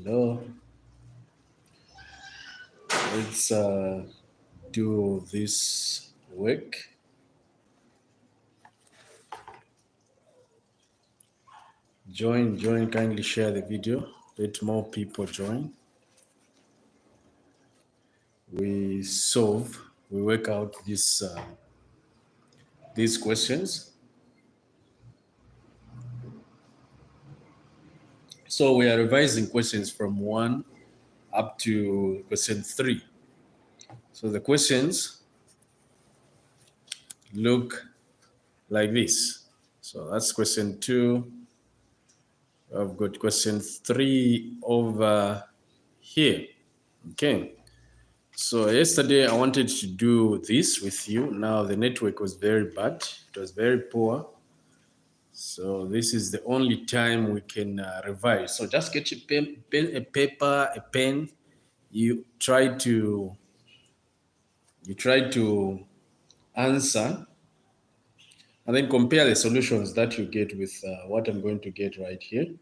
Hello. Let's do this work. Join, kindly share the video. Let more people join. We work out these questions. So we are revising questions from 1 up to question 3. So the questions look like this. So that's question 2. I've got question 3 over here. Okay. So yesterday I wanted to do this with you. Now the network was very bad. It was very poor. So this is the only time we can revise. So just get a paper, a pen. You try to answer, and then compare the solutions that you get with what I'm going to get right here.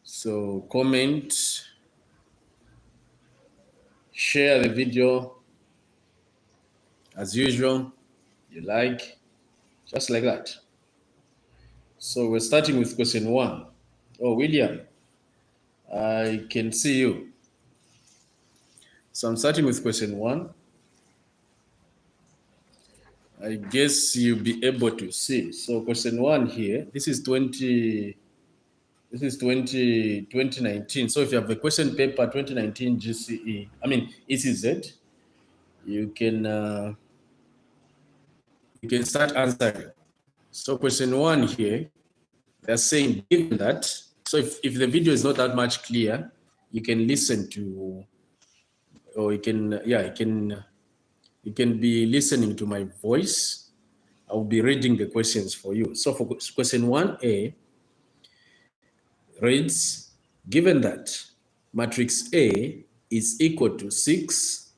So comment, share the video as usual. You like, just like that. So we're starting with question 1. Oh, William, I can see you. So I'm starting with question 1. I guess you'll be able to see. So question 1 here, this is 2019. So if you have a question paper 2019 ECZ, you can start answering. So question 1 here, they're saying given that, so if the video is not that much clear, you can listen to, or you can be listening to my voice. I'll be reading the questions for you. So for question 1A reads, given that matrix A is equal to 6,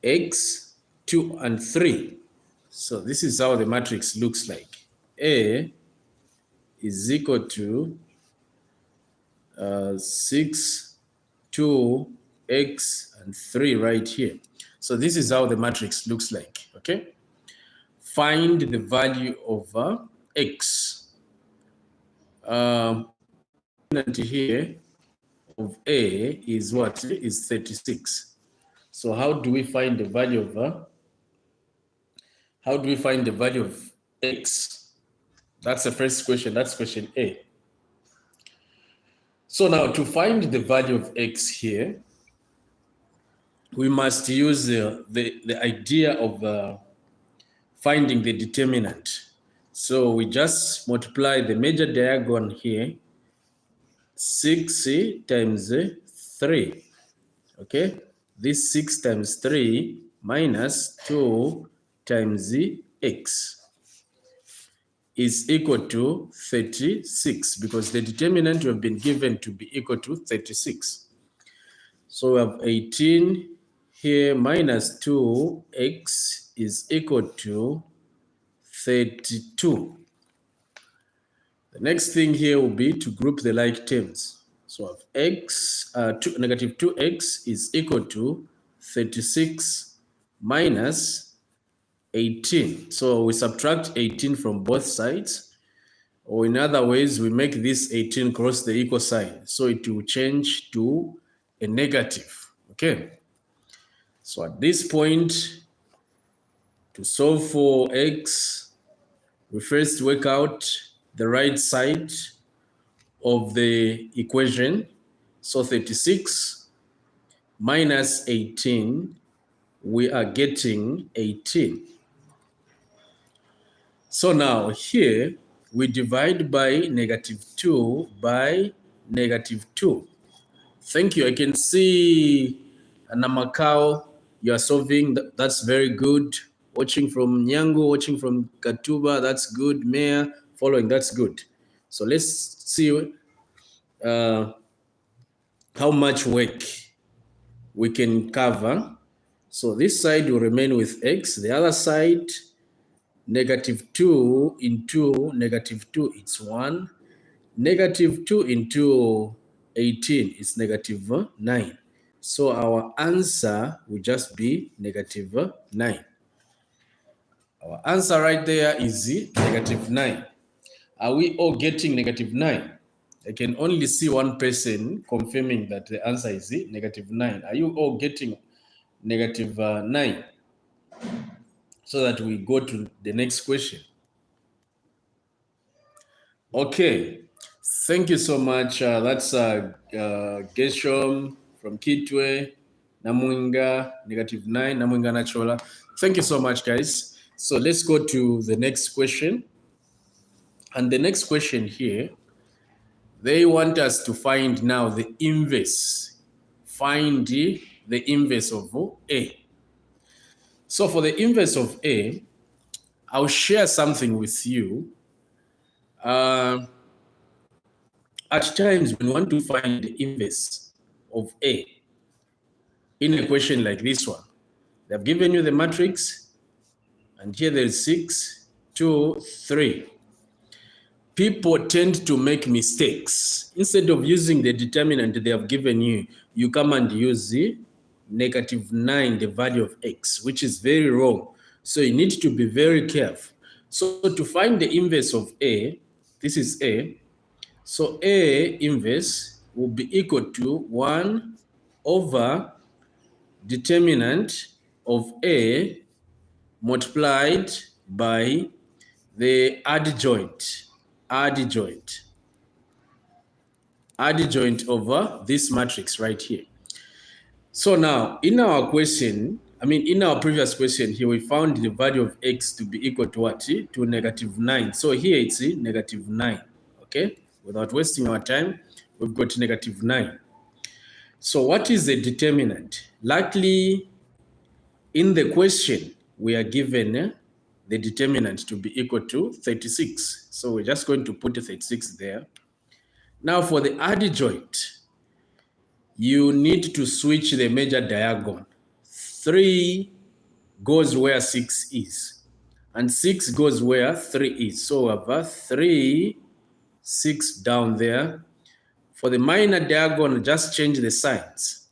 x, 2, and 3. So this is how the matrix looks like. A is equal to 6, 2, x, and 3 right here. So this is how the matrix looks like, okay? Find the value of x. Here of A is what? Is 36. So how do we find the value of x? That's the first question. That's question A. So now to find the value of x here, we must use the idea of finding the determinant. So we just multiply the major diagonal here, 6 times 3. Okay, this 6 times 3 minus 2 times x is equal to 36, because the determinant we have been given to be equal to 36. So we have 18 here minus 2x is equal to 32. The next thing here will be to group the like terms. So of negative 2x is equal to 36 minus 18. So we subtract 18 from both sides, or in other ways, we make this 18 cross the equal sign. So it will change to a negative, okay? So at this point, to solve for x, we first work out the right side of the equation. So 36 minus 18, we are getting 18. So now here, we divide by negative 2 by negative 2. Thank you. I can see Namakao, you are solving. That's very good. Watching from Nyango, watching from Katuba, that's good. Mayor, following, that's good. So let's see how much work we can cover. So this side will remain with x. The other side, negative 2 into negative 2, it's 1. Negative 2 into 18 is negative 9. So our answer will just be negative 9. Our answer right there is negative 9. Are we all getting negative 9? I can only see one person confirming that the answer is negative 9. Are you all getting negative 9? So that we go to the next question. Okay, thank you so much. That's Geshom from Kitwe, Namunga, negative 9, Namunga Nachola. Thank you so much, guys. So let's go to the next question. And the next question here, they want us to find now the inverse. Find the inverse of A. So for the inverse of A, I'll share something with you. At times, when you want to find the inverse of A in a question like this one, they've given you the matrix, and here there's 6, 2, 3. People tend to make mistakes. Instead of using the determinant they have given you, you come and use the negative 9, the value of x, which is very wrong. So you need to be very careful. So to find the inverse of A, this is A. So A inverse will be equal to 1 over determinant of A multiplied by the adjoint over this matrix right here. So now in our question, in our previous question here, we found the value of x to be equal to what? To negative 9. So here it's negative 9, okay? Without wasting our time, we've got negative 9. So what is the determinant? Likely in the question, we are given the determinant to be equal to 36. So we're just going to put 36 there. Now for the adjoint, you need to switch the major diagonal. 3 goes where 6 is, and 6 goes where 3 is. So we have 3, 6 down there. For the minor diagonal, just change the signs.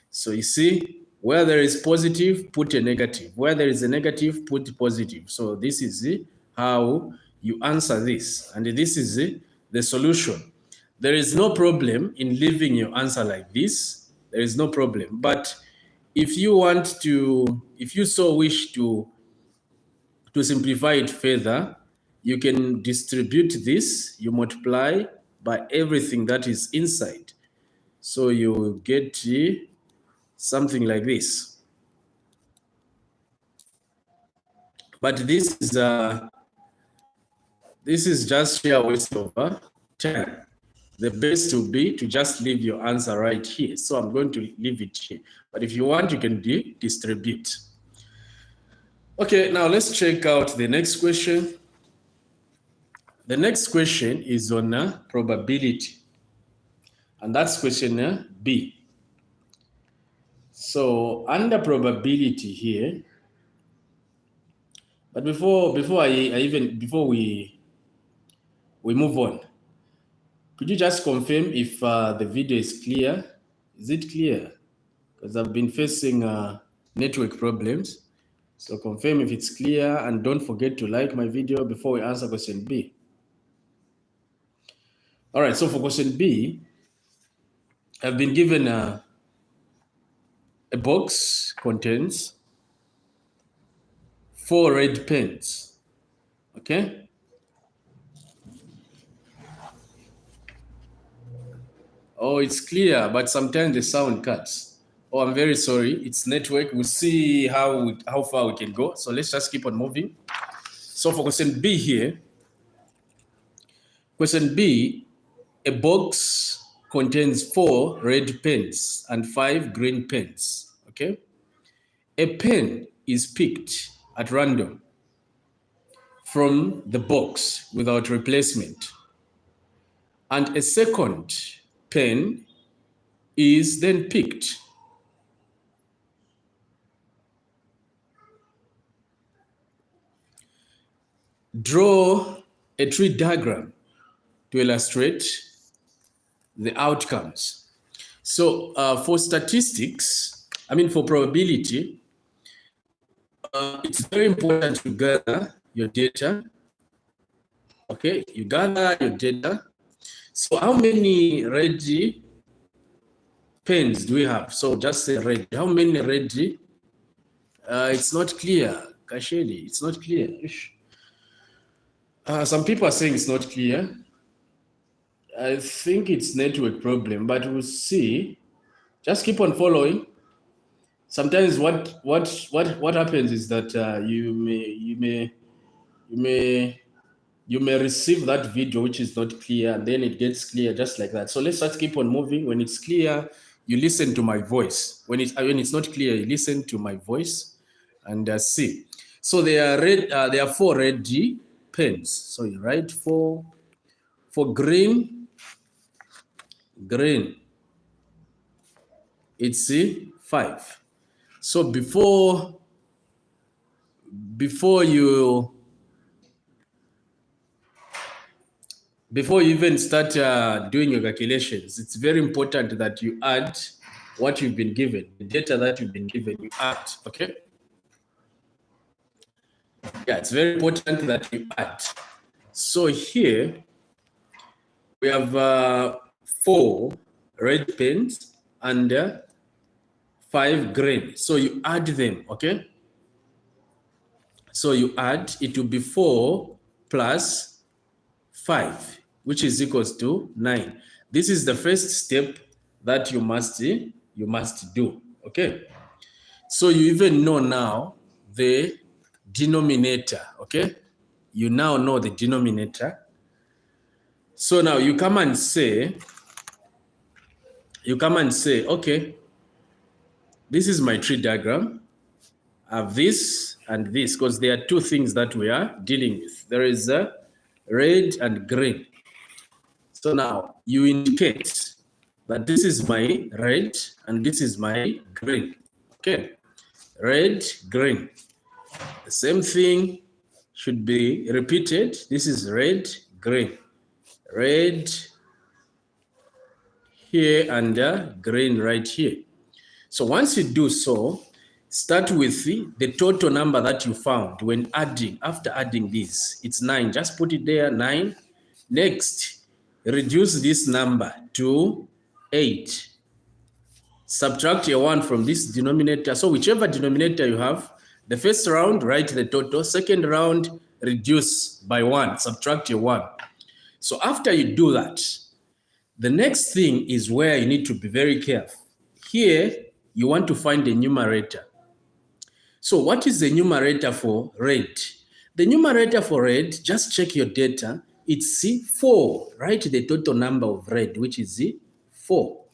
So you see, where there is positive, put a negative. Where there is a negative, put positive. So this is how you answer this. And this is the solution. There is no problem in leaving your answer like this. There is no problem. But if you want to, if you so wish to simplify it further, you can distribute this. You multiply by everything that is inside. So you get something like this. But this is just sheer waste of time. The best will be to just leave your answer right here. So I'm going to leave it here. But if you want, you can distribute. Okay, now let's check out the next question. The next question is on probability. And that's question B. So under probability here, but before we move on, could you just confirm if the video is clear? Is it clear? Because I've been facing network problems. So confirm if it's clear, and don't forget to like my video before we answer question B. All right, so for question B, I've been given a box contains 4 red pens, okay? Oh, it's clear, but sometimes the sound cuts. Oh, I'm very sorry. It's network. We'll see how far we can go. So let's just keep on moving. So for question B here, question B, a box contains 4 red pens and 5 green pens, okay? A pen is picked at random from the box without replacement, and a second pen is then picked. Draw a tree diagram to illustrate the outcomes. So for statistics, for probability, it's very important to gather your data. Okay, you gather your data. So how many red pens do we have? So just say red. How many red? It's not clear. Kashedi, it's not clear. Some people are saying it's not clear. I think it's network problem, but we'll see. Just keep on following. Sometimes what happens is that you may receive that video which is not clear, and then it gets clear just like that. So let's just keep on moving. When it's clear, you listen to my voice. When it's not clear, you listen to my voice and see. So there are 4 red pens. So you write for green, it's 5. So before you even start doing your calculations, it's very important that you add what you've been given, the data that you've been given, you add, okay? Yeah, it's very important that you add. So here, we have 4 red pens and 5 green. So you add them, okay? So you add, it will be 4 plus 5, which is equals to 9. This is the first step that you must do, okay? So you even know now the denominator, okay? You now know the denominator. So now you come and say, okay, this is my tree diagram. I have this and this, because there are 2 things that we are dealing with. There is red and green. So now you indicate that this is my red and this is my green. Okay, red, green. The same thing should be repeated. This is red, green. Red here and green right here. So once you do so, start with the total number that you found when adding. After adding this, it's 9. Just put it there, 9. Next, reduce this number to 8. Subtract a 1 from this denominator. So whichever denominator you have, the first round, write the total. Second round, reduce by 1. Subtract a 1. So after you do that, the next thing is where you need to be very careful. Here, you want to find the numerator. So what is the numerator for red? The numerator for red, just check your data. It's 4. Write the total number of red, which is 4.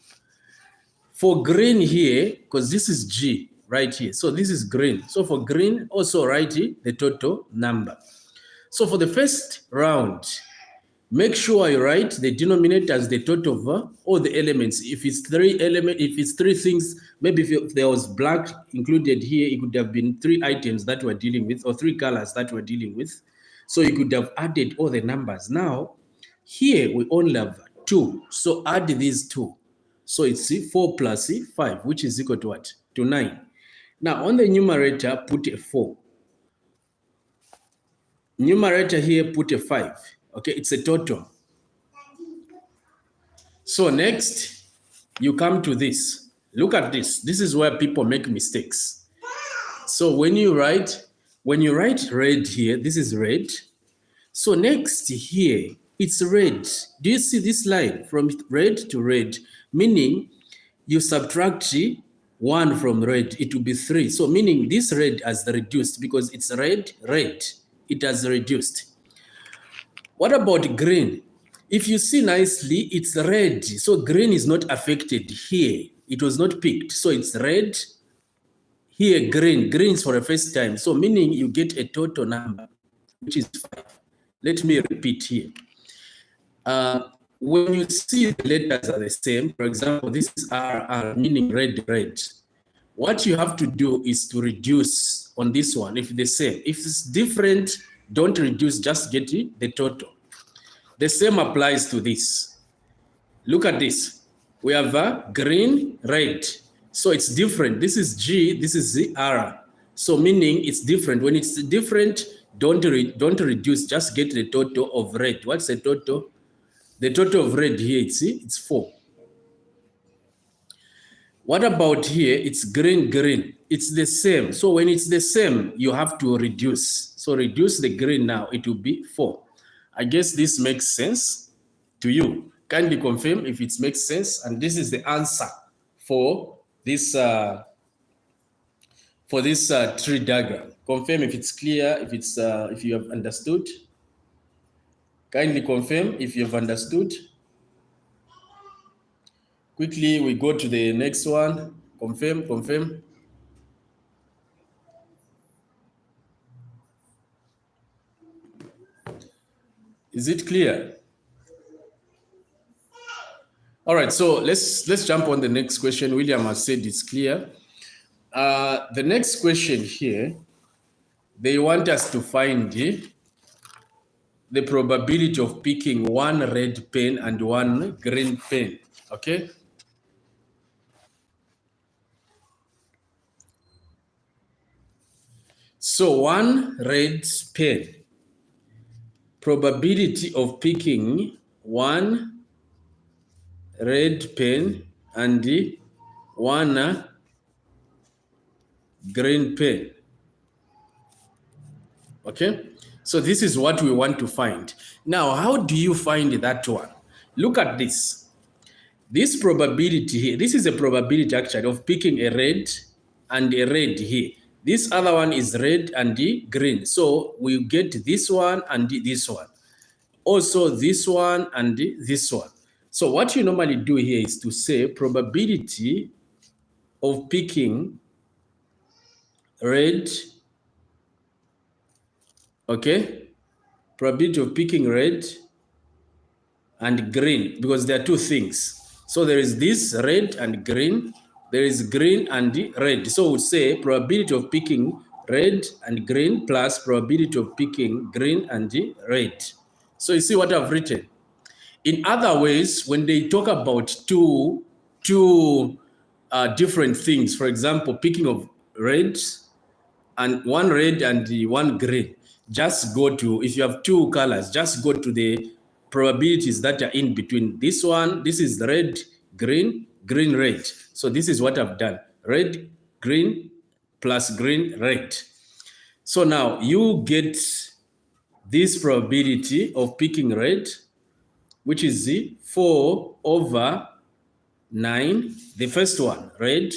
For green here, because this is G right here. So this is green. So for green, also write the total number. So for the first round, make sure you write the denominator as the total of all the elements. If it's 3 elements, if it's 3 things, maybe if there was black included here, it could have been 3 items that we're dealing with, or 3 colors that we're dealing with. So you could have added all the numbers. Now, here we only have 2. So add these 2. So it's 4 plus 5, which is equal to what? To 9. Now on the numerator, put a 4. Numerator here, put a 5. Okay, it's a total. So next, you come to this. Look at this. This is where people make mistakes. So when you write red here, this is red. So next here, it's red. Do you see this line from red to red? Meaning you subtract 1 from red, it will be 3. So meaning this red has reduced because it's red, it has reduced. What about green? If you see nicely, it's red. So green is not affected here. It was not picked. So it's red. Here, green. Green is for the first time. So meaning you get a total number, which is 5. Let me repeat here. When you see the letters are the same, for example, this is R, meaning red. What you have to do is to reduce on this one if the same. If it's different, don't reduce, just get the total. The same applies to this. Look at this. We have a green, red. So it's different. This is G, this is R. So meaning it's different. When it's different, don't reduce, just get the total of red. What's the total? The total of red here, it's 4. What about here? It's green, green. It's the same. So when it's the same, you have to reduce. So reduce the green now. It will be 4. I guess this makes sense to you. Kindly confirm if it makes sense. And this is the answer for this tree diagram. Confirm if it's clear, if you have understood. Kindly confirm if you have understood. Quickly, we go to the next one. Confirm, confirm. Is it clear? All right, so let's jump on the next question. William has said it's clear. The next question here, they want us to find the probability of picking one red pen and one green pen, okay? So one red pen, probability of picking one red pen and one green pen. Okay, so this is what we want to find. Now, how do you find that one? Look at this. This probability here, this is a probability actually of picking a red and a red here. This other one is red and green. So we get this one and this one. Also this one and this one. So what you normally do here is to say probability of picking red, okay? Probability of picking red and green, because there are two things. So there is this red and green, there is green and red. So we'll say probability of picking red and green plus probability of picking green and red. So you see what I've written. In other ways, when they talk about two different things, for example, picking of red and one red and one green, just go to, if you have two colors, just go to the probabilities that are in between. This one, this is red, green, green, red. So this is what I've done. Red, green, plus green, red. So now you get this probability of picking red, which is 4/9, the first one, red,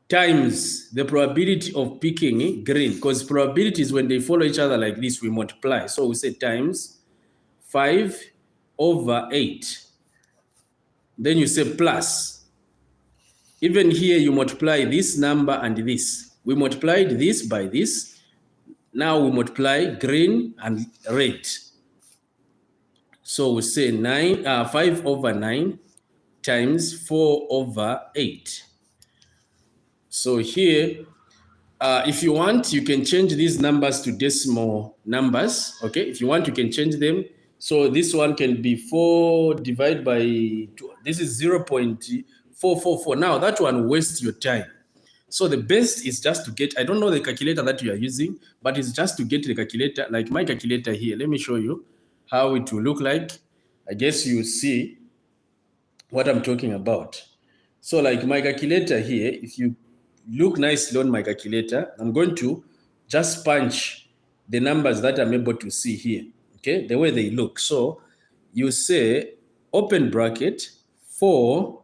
times the probability of picking green, because probabilities, when they follow each other like this, we multiply. So we say times 5/8. Then you say plus. Even here, you multiply this number and this. We multiplied this by this. Now we multiply green and red. So we say 5/9 times 4/8. So here, if you want, you can change these numbers to decimal numbers, okay? If you want, you can change them. So this one can be 4 divided by 2. This is 0.444. Now, that one wastes your time. So the best is just to get, I don't know the calculator that you are using, but it's just to get the calculator, like my calculator here. Let me show you how it will look like. I guess you see what I'm talking about. So like my calculator here, if you look nicely on my calculator, I'm going to just punch the numbers that I'm able to see here, okay, the way they look. So you say open bracket 4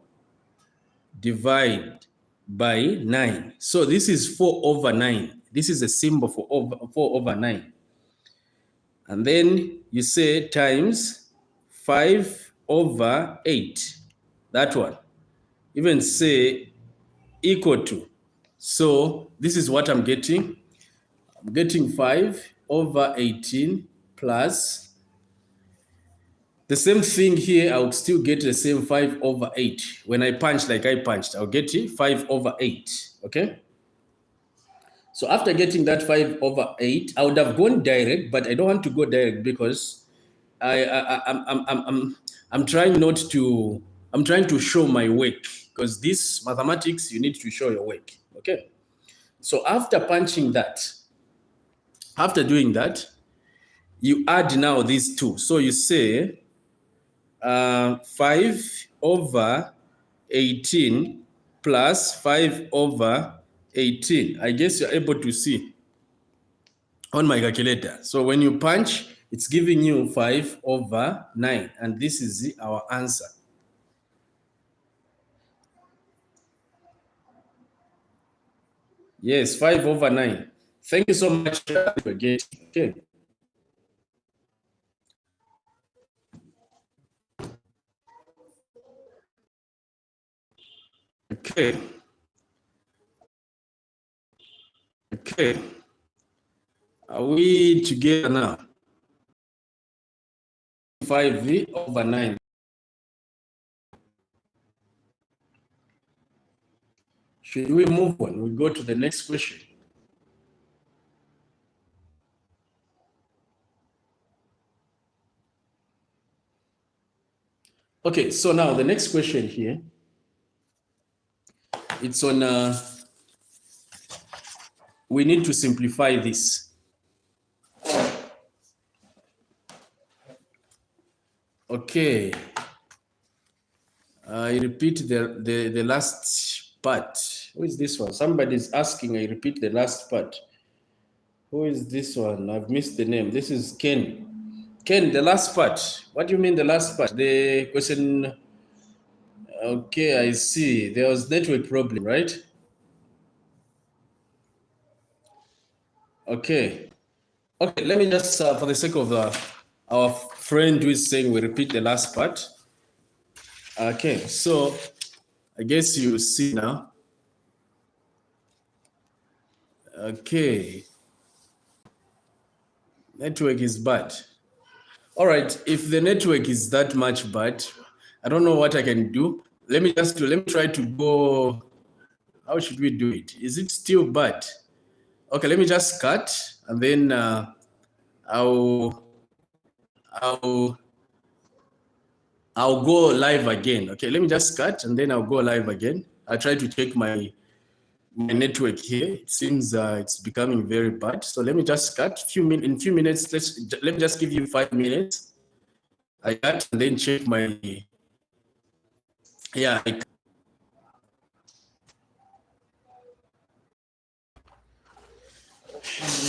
divided by 9. So this is 4/9. This is a symbol for 4/9. And then you say times 5/8. That one. Even say equal to. So this is what I'm getting. I'm getting 5/18 plus the same thing here. I would still get the same 5/8. When I punch like I punched, I'll get 5/8. Okay. So after getting that 5/8, I would have gone direct, but I don't want to go direct because I'm trying not to. I'm trying to show my work because this mathematics you need to show your work. Okay. So after punching that, after doing that, you add now these two. So you say 5 over 18 plus 5 over 18. I guess you're able to see on my calculator. So when you punch, it's giving you 5 over 9. And this is our answer. Yes, 5 over 9. Thank you so much for getting. Okay. Okay. Okay. Are we together now? 5 over 9. Should we move on? We go to the next question. Okay, so now the next question here, it's on, we need to simplify this. Okay, I repeat the last part. Who is this one? Somebody's asking, I repeat the last part. Who is this one? I've missed the name. This is Ken. Ken, the last part. What do you mean the last part? The question, okay, I see. There was network problem, right? Okay. Okay, let me just, for the sake of our friend who is saying we repeat the last part. Okay, so I guess you see now. Okay. Network is bad. All right, if the network is that much bad, I don't know what I can do. Let me try to go. How should we do it? Is it still bad? Okay, let me just cut and then I'll go live again. Okay, let me just cut and then I'll go live again. I'll try to check my network here. It seems it's becoming very bad. So let me just cut in few minutes. Let me just give you 5 minutes. I cut and then check my, yeah.